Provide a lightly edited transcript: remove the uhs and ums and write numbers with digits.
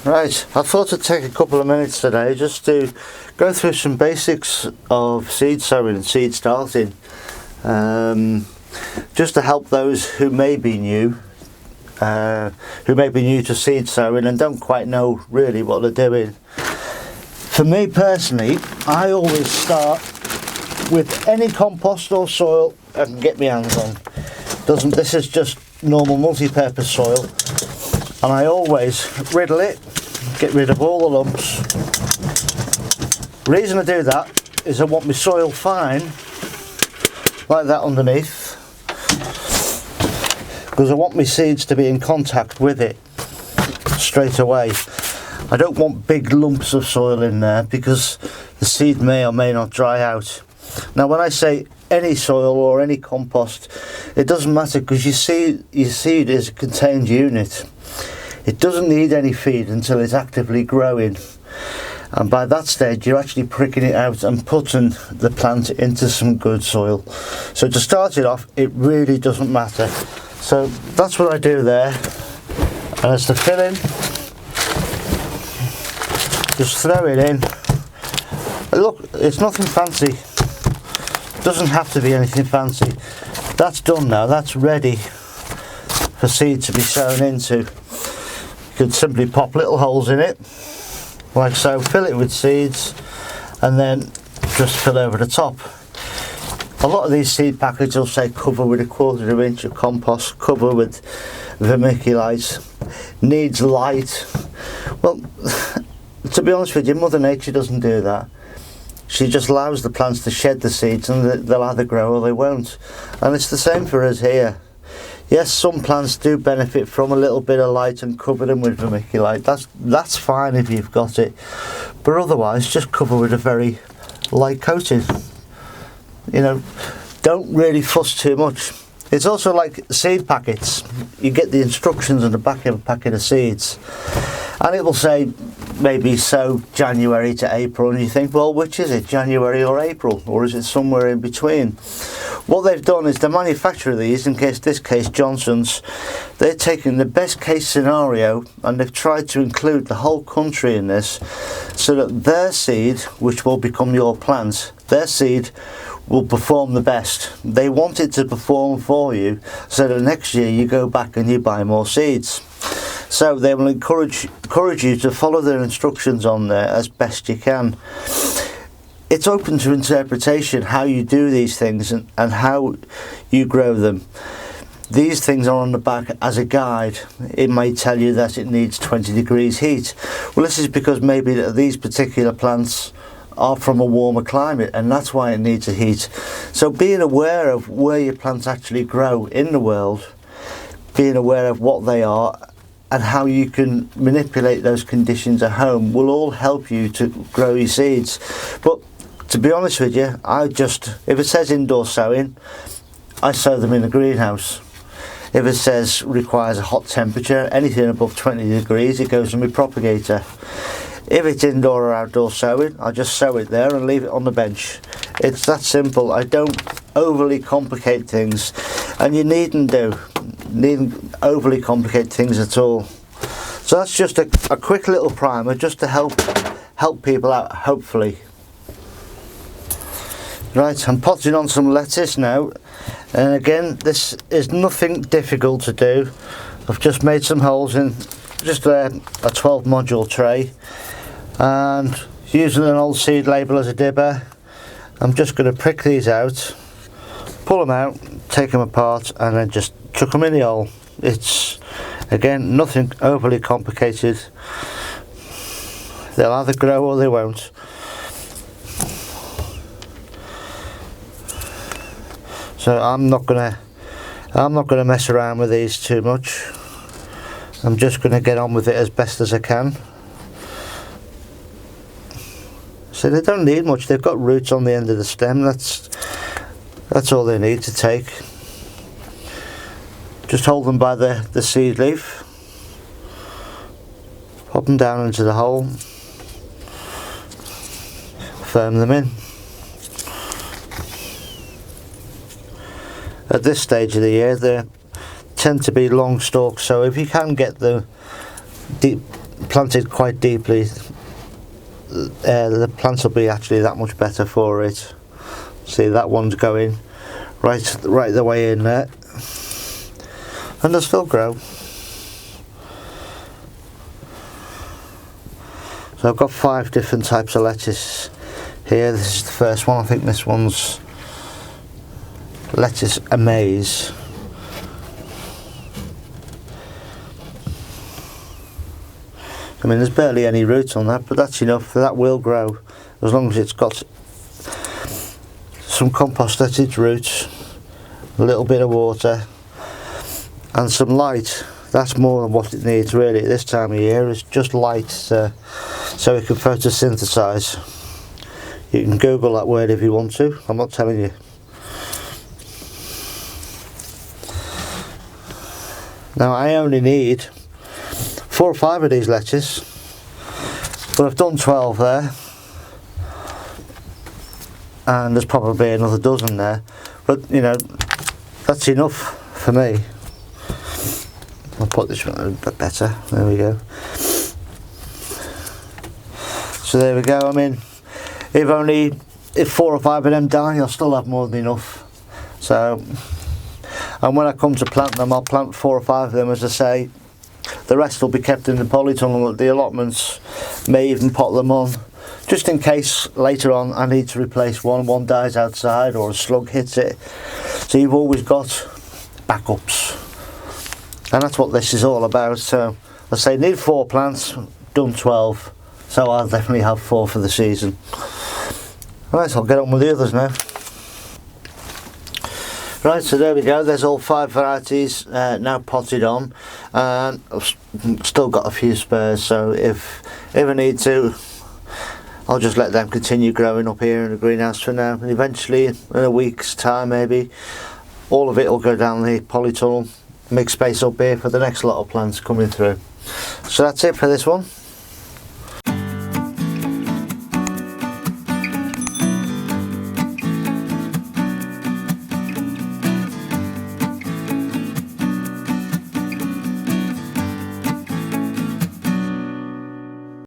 Right, I thought I'd take a couple of minutes today just to go through some basics of seed sowing and seed starting, just to help those who may be new to seed sowing and don't quite know really what they're doing. For me personally, I always start with any compost or soil I can get my hands on. This is just normal multi-purpose soil, and I always riddle it, get rid of all the lumps. The reason I do that is I want my soil fine, like that underneath, because I want my seeds to be in contact with it straight away. I don't want big lumps of soil in there because the seed may or may not dry out. Now when I say any soil or any compost, it doesn't matter, because your seed is a contained unit. It doesn't need any feed until it's actively growing, and by that stage you're actually pricking it out and putting the plant into some good soil. So to start it off, it really doesn't matter. So that's what I do there. And as to fill in, just throw it in. Look, it's nothing fancy. Doesn't have to be anything fancy. That's done now. That's ready for seed to be sown into. You could simply pop little holes in it, like so, fill it with seeds, and then just fill over the top. A lot of these seed packets will say cover with 1/4 inch of compost, cover with vermiculite, needs light. Well, to be honest with you, Mother Nature doesn't do that. She just allows the plants to shed the seeds, and they'll either grow or they won't. And it's the same for us here. Yes, some plants do benefit from a little bit of light and cover them with vermiculite. That's fine if you've got it. But otherwise, just cover with a very light coating. You know, don't really fuss too much. It's also like seed packets. You get the instructions on the back of a packet of seeds, and it will say maybe sow January to April, and you think, well, which is it, January or April, or is it somewhere in between? What they've done is the manufacturer of these, in this case Johnson's, they're taking the best case scenario and they've tried to include the whole country in this, so that their seed, which will become your plant, their seed will perform the best. They want it to perform for you, so that next year you go back and you buy more seeds. So they will encourage you to follow their instructions on there as best you can. It's open to interpretation how you do these things and how you grow them. These things are on the back as a guide. It may tell you that it needs 20 degrees heat. Well, this is because maybe these particular plants are from a warmer climate, and that's why it needs a heat. So being aware of where your plants actually grow in the world, being aware of what they are and how you can manipulate those conditions at home will all help you to grow your seeds. But to be honest with you, if it says indoor sowing, I sow them in a greenhouse. If it says requires a hot temperature, anything above 20 degrees, it goes in my propagator. If it's indoor or outdoor sowing, I just sow it there and leave it on the bench. It's that simple. I don't overly complicate things, and you needn't overly complicate things at all. So that's just a quick little primer, just to help people out, hopefully. Right, I'm potting on some lettuce now, and again, this is nothing difficult to do. I've just made some holes in just a 12 module tray, and using an old seed label as a dibber, I'm just going to prick these out, pull them out, take them apart, and then just chuck them in the hole. It's, again, nothing overly complicated. They'll either grow or they won't. So I'm not gonna mess around with these too much. I'm just gonna get on with it as best as I can. So they don't need much. They've got roots on the end of the stem. That's all they need to take. Just hold them by the seed leaf. Pop them down into the hole. Firm them in. At this stage of the year, they tend to be long stalks, so if you can get the planted quite deeply, the plants will be actually that much better for it. See, that one's going right the way in there, and they'll still grow. So I've got 5 different types of lettuce here. This is the first one. I think this one's lettuce amaze. I mean, there's barely any roots on that, but that's enough. That will grow as long as it's got some compost at its roots, a little bit of water and some light. That's more than what it needs really at this time of year. It's just light so it can photosynthesize. You can Google that word if you want to, I'm not telling you. Now I only need 4 or 5 of these lettuce, but I've done 12 there, and there's probably another dozen there, but you know, that's enough for me. I'll put this one a bit better, there we go. So there we go. I mean, if 4 or 5 of them die, I'll still have more than enough. So, and when I come to plant them, I'll plant 4 or 5 of them, as I say. The rest will be kept in the polytunnel at the allotments. May even pot them on, just in case later on I need to replace one dies outside or a slug hits it. So you've always got backups, and that's what this is all about. So I say need 4 plants, done 12, so I'll definitely have 4 for the season. Right, I'll get on with the others now. Right, so there we go, there's all 5 varieties now potted on, and I've still got a few spares, so if I need to, I'll just let them continue growing up here in the greenhouse for now, and eventually in a week's time maybe, all of it will go down the polytunnel, make space up here for the next lot of plants coming through. So that's it for this one.